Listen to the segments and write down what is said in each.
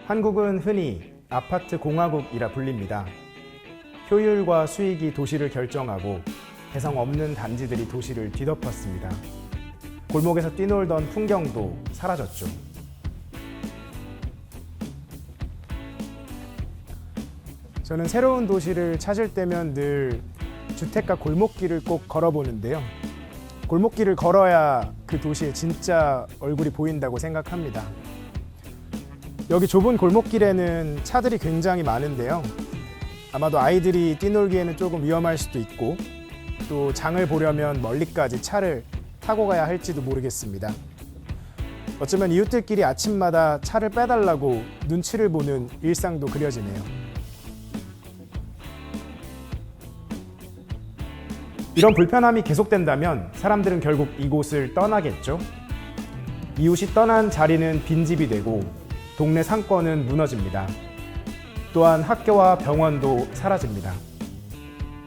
한국은 흔히 아파트 공화국이라 불립니다. 효율과 수익이 도시를 결정하고 개성 없는 단지들이 도시를 뒤덮었습니다. 골목에서 뛰놀던 풍경도 사라졌죠. 저는 새로운 도시를 찾을 때면 늘 주택가 골목길을 꼭 걸어보는데요. 골목길을 걸어야 그 도시의 진짜 얼굴이 보인다고 생각합니다. 여기 좁은 골목길에는 차들이 굉장히 많은데요. 아마도 아이들이 뛰놀기에는 조금 위험할 수도 있고 또 장을 보려면 멀리까지 차를 타고 가야 할지도 모르겠습니다. 어쩌면 이웃들끼리 아침마다 차를 빼달라고 눈치를 보는 일상도 그려지네요. 이런 불편함이 계속된다면 사람들은 결국 이곳을 떠나겠죠. 이웃이 떠난 자리는 빈집이 되고 동네 상권은 무너집니다. 또한 학교와 병원도 사라집니다.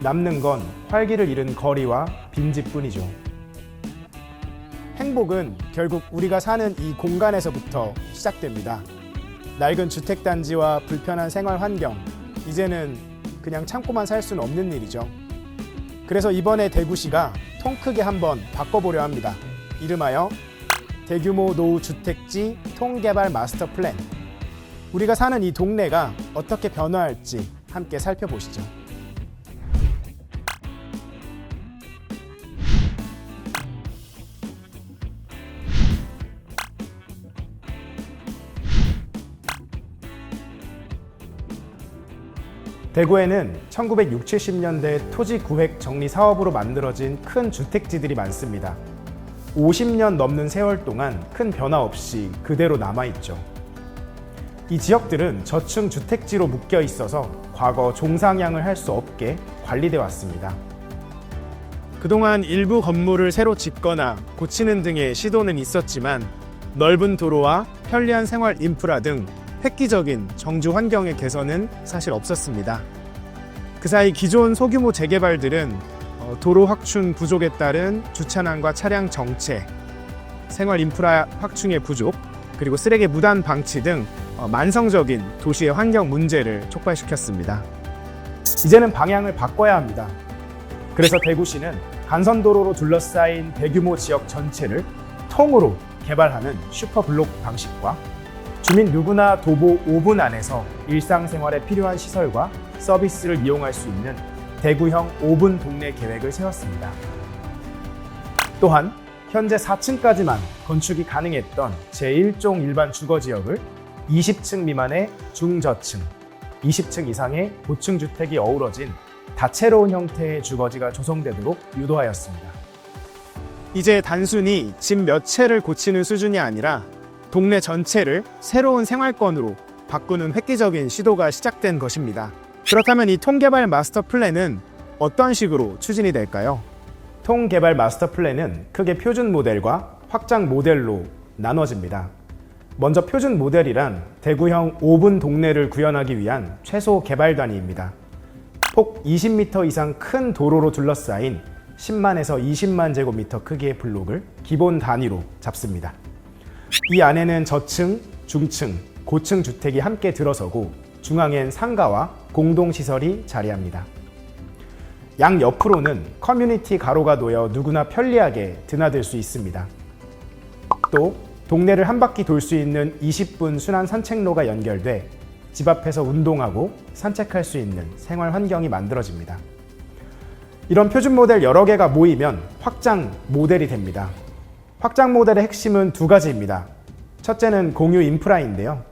남는 건 활기를 잃은 거리와 빈집뿐이죠. 행복은 결국 우리가 사는 이 공간에서부터 시작됩니다. 낡은 주택단지와 불편한 생활 환경, 이제는 그냥 참고만 살 수는 없는 일이죠. 그래서 이번에 대구시가 통 크게 한번 바꿔보려 합니다. 이름하여 대규모 노후 주택지 통개발 마스터 플랜. 우리가 사는 이 동네가 어떻게 변화할지 함께 살펴보시죠. 대구에는 1960, 70년대 토지 구획 정리 사업으로 만들어진 큰 주택지들이 많습니다. 50년 넘는 세월 동안 큰 변화 없이 그대로 남아있죠. 이 지역들은 저층 주택지로 묶여 있어서 과거 종상향을 할 수 없게 관리되어 왔습니다. 그동안 일부 건물을 새로 짓거나 고치는 등의 시도는 있었지만 넓은 도로와 편리한 생활 인프라 등 획기적인 정주 환경의 개선은 사실 없었습니다. 그 사이 기존 소규모 재개발들은 도로 확충 부족에 따른 주차난과 차량 정체, 생활 인프라 확충의 부족, 그리고 쓰레기 무단 방치 등 만성적인 도시의 환경 문제를 촉발시켰습니다. 이제는 방향을 바꿔야 합니다. 그래서 대구시는 간선도로로 둘러싸인 대규모 지역 전체를 통으로 개발하는 슈퍼블록 방식과 주민 누구나 도보 5분 안에서 일상생활에 필요한 시설과 서비스를 이용할 수 있는 대구형 5분 동네 계획을 세웠습니다. 또한 현재 4층까지만 건축이 가능했던 제1종 일반 주거지역을 20층 미만의 중저층, 20층 이상의 고층주택이 어우러진 다채로운 형태의 주거지가 조성되도록 유도하였습니다. 이제 단순히 집 몇 채를 고치는 수준이 아니라 동네 전체를 새로운 생활권으로 바꾸는 획기적인 시도가 시작된 것입니다. 그렇다면 이 통개발 마스터 플랜은 어떤 식으로 추진이 될까요? 통개발 마스터 플랜은 크게 표준 모델과 확장 모델로 나눠집니다. 먼저 표준 모델이란 대구형 5분 동네를 구현하기 위한 최소 개발 단위입니다. 폭 20m 이상 큰 도로로 둘러싸인 10만에서 20만 제곱미터 크기의 블록을 기본 단위로 잡습니다. 이 안에는 저층, 중층, 고층 주택이 함께 들어서고 중앙엔 상가와 공동시설이 자리합니다. 양 옆으로는 커뮤니티 가로가 놓여 누구나 편리하게 드나들 수 있습니다. 또 동네를 한 바퀴 돌 수 있는 20분 순환 산책로가 연결돼 집 앞에서 운동하고 산책할 수 있는 생활 환경이 만들어집니다. 이런 표준 모델 여러 개가 모이면 확장 모델이 됩니다. 확장 모델의 핵심은 두 가지입니다. 첫째는 공유 인프라인데요.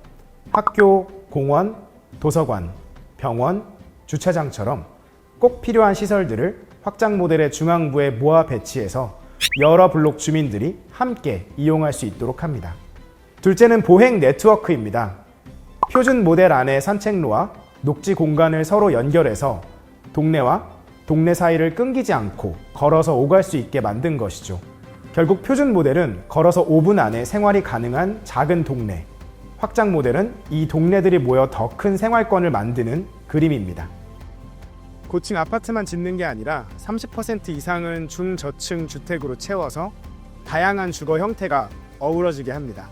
학교, 공원, 도서관, 병원, 주차장처럼 꼭 필요한 시설들을 확장 모델의 중앙부에 모아 배치해서 여러 블록 주민들이 함께 이용할 수 있도록 합니다. 둘째는 보행 네트워크입니다. 표준 모델 안에 산책로와 녹지 공간을 서로 연결해서 동네와 동네 사이를 끊기지 않고 걸어서 오갈 수 있게 만든 것이죠. 결국 표준 모델은 걸어서 5분 안에 생활이 가능한 작은 동네, 확장 모델은 이 동네들이 모여 더 큰 생활권을 만드는 그림입니다. 고층 아파트만 짓는 게 아니라 30% 이상은 중저층 주택으로 채워서 다양한 주거 형태가 어우러지게 합니다.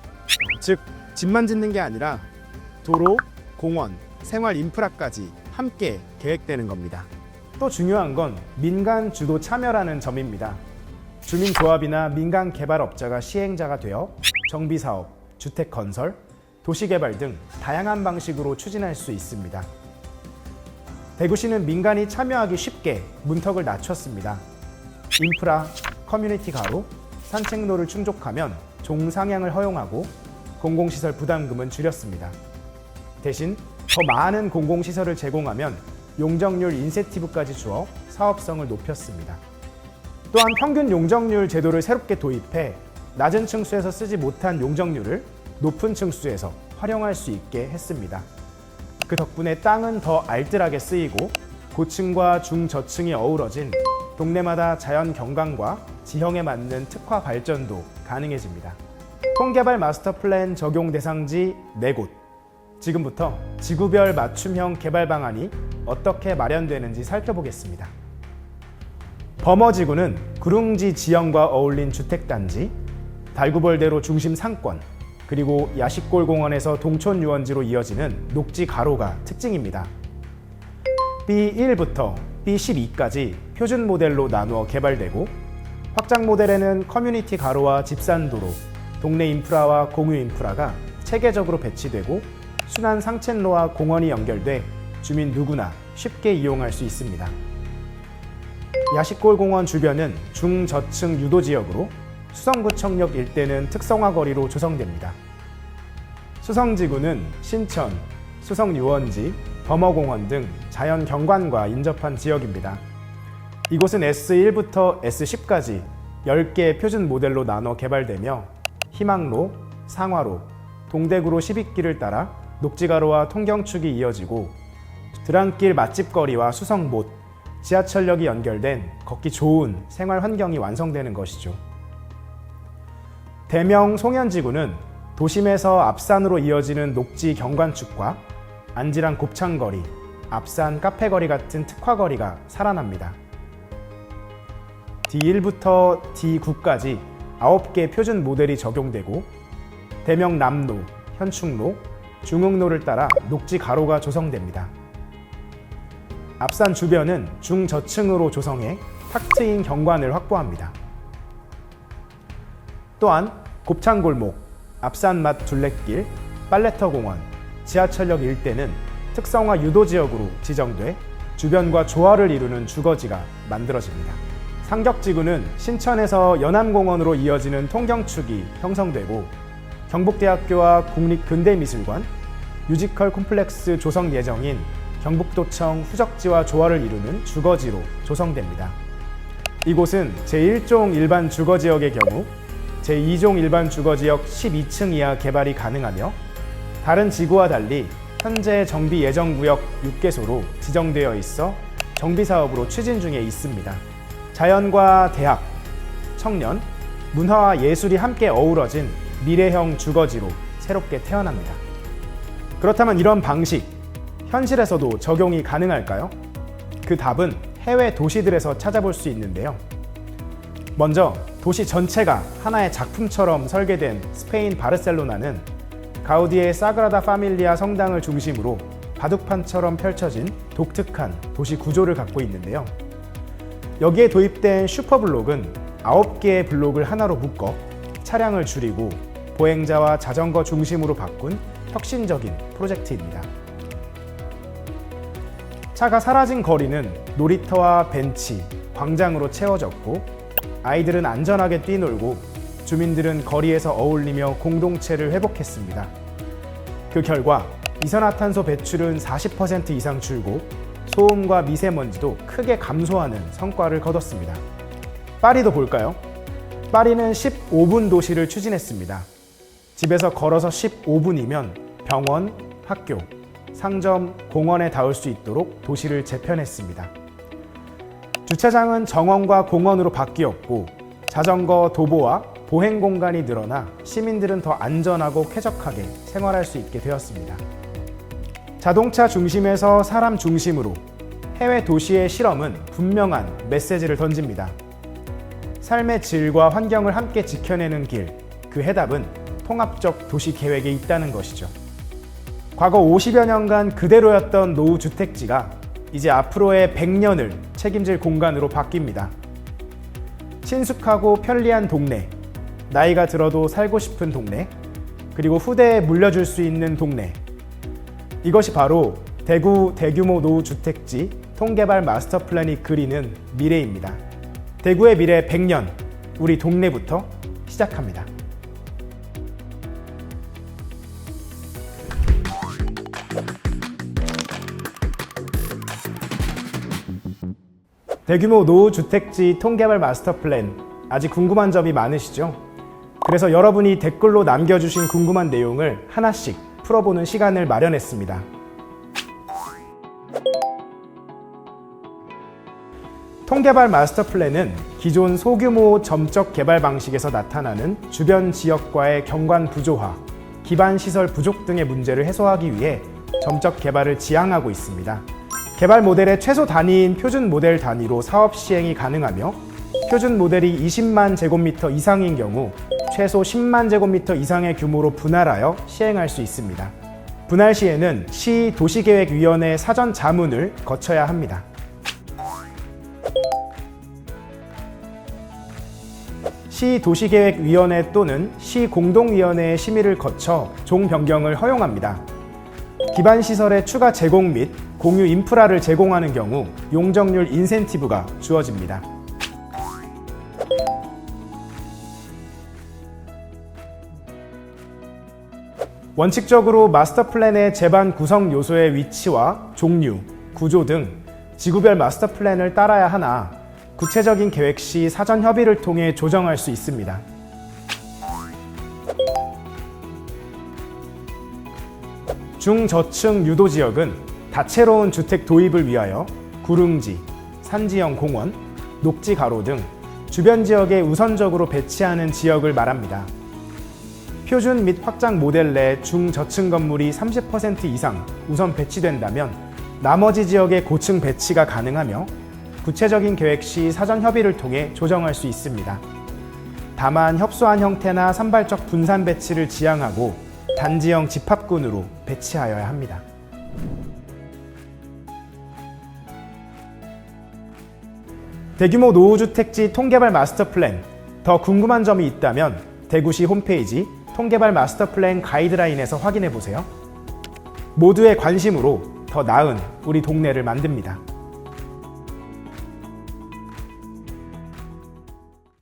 즉, 집만 짓는 게 아니라 도로, 공원, 생활 인프라까지 함께 계획되는 겁니다. 또 중요한 건 민간 주도 참여라는 점입니다. 주민조합이나 민간 개발업자가 시행자가 되어 정비사업, 주택 건설, 도시개발 등 다양한 방식으로 추진할 수 있습니다. 대구시는 민간이 참여하기 쉽게 문턱을 낮췄습니다. 인프라, 커뮤니티 가로, 산책로를 충족하면 종상향을 허용하고 공공시설 부담금은 줄였습니다. 대신 더 많은 공공시설을 제공하면 용적률 인센티브까지 주어 사업성을 높였습니다. 또한 평균 용적률 제도를 새롭게 도입해 낮은 층수에서 쓰지 못한 용적률을 높은 층수에서 활용할 수 있게 했습니다. 그 덕분에 땅은 더 알뜰하게 쓰이고 고층과 중저층이 어우러진 동네마다 자연 경관과 지형에 맞는 특화 발전도 가능해집니다. 통개발 마스터 플랜 적용 대상지 4곳. 지금부터 지구별 맞춤형 개발 방안이 어떻게 마련되는지 살펴보겠습니다. 범어지구는 구릉지 지형과 어울린 주택단지, 달구벌대로 중심 상권, 그리고 야식골공원에서 동촌 유원지로 이어지는 녹지 가로가 특징입니다. B1부터 B12까지 표준 모델로 나누어 개발되고 확장 모델에는 커뮤니티 가로와 집산도로, 동네 인프라와 공유 인프라가 체계적으로 배치되고 순환 상책로와 공원이 연결돼 주민 누구나 쉽게 이용할 수 있습니다. 야식골공원 주변은 중저층 유도지역으로 수성구청역 일대는 특성화 거리로 조성됩니다. 수성지구는 신천, 수성유원지, 범어공원 등 자연 경관과 인접한 지역입니다. 이곳은 S1부터 S10까지 10개의 표준 모델로 나눠 개발되며 희망로, 상화로, 동대구로 12길을 따라 녹지가로와 통경축이 이어지고 드랑길 맛집거리와 수성못, 지하철역이 연결된 걷기 좋은 생활 환경이 완성되는 것이죠. 대명 송현지구는 도심에서 앞산으로 이어지는 녹지 경관축과 안지랑 곱창거리, 앞산 카페거리 같은 특화거리가 살아납니다. D1부터 D9까지 9개 표준 모델이 적용되고 대명 남로, 현충로, 중흥로를 따라 녹지 가로가 조성됩니다. 앞산 주변은 중저층으로 조성해 탁 트인 경관을 확보합니다. 또한 곱창골목, 앞산맛 둘레길, 빨래터공원, 지하철역 일대는 특성화 유도지역으로 지정돼 주변과 조화를 이루는 주거지가 만들어집니다. 상격지구는 신천에서 연암공원으로 이어지는 통경축이 형성되고 경북대학교와 국립근대미술관, 뮤지컬 콤플렉스 조성 예정인 경북도청 후적지와 조화를 이루는 주거지로 조성됩니다. 이곳은 제1종 일반 주거지역의 경우 제2종 일반 주거지역 12층 이하 개발이 가능하며 다른 지구와 달리 현재 정비 예정구역 6개소로 지정되어 있어 정비사업으로 추진 중에 있습니다. 자연과 대학, 청년, 문화와 예술이 함께 어우러진 미래형 주거지로 새롭게 태어납니다. 그렇다면 이런 방식, 현실에서도 적용이 가능할까요? 그 답은 해외 도시들에서 찾아볼 수 있는데요. 먼저 도시 전체가 하나의 작품처럼 설계된 스페인 바르셀로나는 가우디의 사그라다 파밀리아 성당을 중심으로 바둑판처럼 펼쳐진 독특한 도시 구조를 갖고 있는데요. 여기에 도입된 슈퍼블록은 9개의 블록을 하나로 묶어 차량을 줄이고 보행자와 자전거 중심으로 바꾼 혁신적인 프로젝트입니다. 차가 사라진 거리는 놀이터와 벤치, 광장으로 채워졌고 아이들은 안전하게 뛰놀고 주민들은 거리에서 어울리며 공동체를 회복했습니다. 그 결과 이산화탄소 배출은 40% 이상 줄고 소음과 미세먼지도 크게 감소하는 성과를 거뒀습니다. 파리도 볼까요? 파리는 15분 도시를 추진했습니다. 집에서 걸어서 15분이면 병원, 학교, 상점, 공원에 닿을 수 있도록 도시를 재편했습니다. 주차장은 정원과 공원으로 바뀌었고 자전거 도보와 보행 공간이 늘어나 시민들은 더 안전하고 쾌적하게 생활할 수 있게 되었습니다. 자동차 중심에서 사람 중심으로 해외 도시의 실험은 분명한 메시지를 던집니다. 삶의 질과 환경을 함께 지켜내는 길, 그 해답은 통합적 도시 계획에 있다는 것이죠. 과거 50여 년간 그대로였던 노후주택지가 이제 앞으로의 100년을 책임질 공간으로 바뀝니다. 친숙하고 편리한 동네, 나이가 들어도 살고 싶은 동네, 그리고 후대에 물려줄 수 있는 동네. 이것이 바로 대구 대규모 노후주택지 통개발 마스터 플랜이 그리는 미래입니다. 대구의 미래 100년, 우리 동네부터 시작합니다. 대규모 노후주택지 통개발 마스터 플랜, 아직 궁금한 점이 많으시죠? 그래서 여러분이 댓글로 남겨주신 궁금한 내용을 하나씩 풀어보는 시간을 마련했습니다. 통개발 마스터 플랜은 기존 소규모 점적 개발 방식에서 나타나는 주변 지역과의 경관 부조화, 기반 시설 부족 등의 문제를 해소하기 위해 점적 개발을 지향하고 있습니다. 개발 모델의 최소 단위인 표준 모델 단위로 사업 시행이 가능하며 표준 모델이 20만 제곱미터 이상인 경우 최소 10만 제곱미터 이상의 규모로 분할하여 시행할 수 있습니다. 분할 시에는 시 도시계획위원회 사전 자문을 거쳐야 합니다. 시 도시계획위원회 또는 시 공동위원회의 심의를 거쳐 종 변경을 허용합니다. 기반 시설의 추가 제공 및 공유 인프라를 제공하는 경우 용적률 인센티브가 주어집니다. 원칙적으로 마스터 플랜의 제반 구성 요소의 위치와 종류, 구조 등 지구별 마스터 플랜을 따라야 하나 구체적인 계획 시 사전 협의를 통해 조정할 수 있습니다. 중저층 유도 지역은 다채로운 주택 도입을 위하여 구릉지, 산지형 공원, 녹지 가로 등 주변 지역에 우선적으로 배치하는 지역을 말합니다. 표준 및 확장 모델 내 중저층 건물이 30% 이상 우선 배치된다면 나머지 지역의 고층 배치가 가능하며 구체적인 계획 시 사전 협의를 통해 조정할 수 있습니다. 다만 협소한 형태나 산발적 분산 배치를 지향하고 단지형 집합군으로 배치하여야 합니다. 대규모 노후주택지 통개발 마스터 플랜, 더 궁금한 점이 있다면 대구시 홈페이지 통개발 마스터 플랜 가이드라인에서 확인해 보세요. 모두의 관심으로 더 나은 우리 동네를 만듭니다.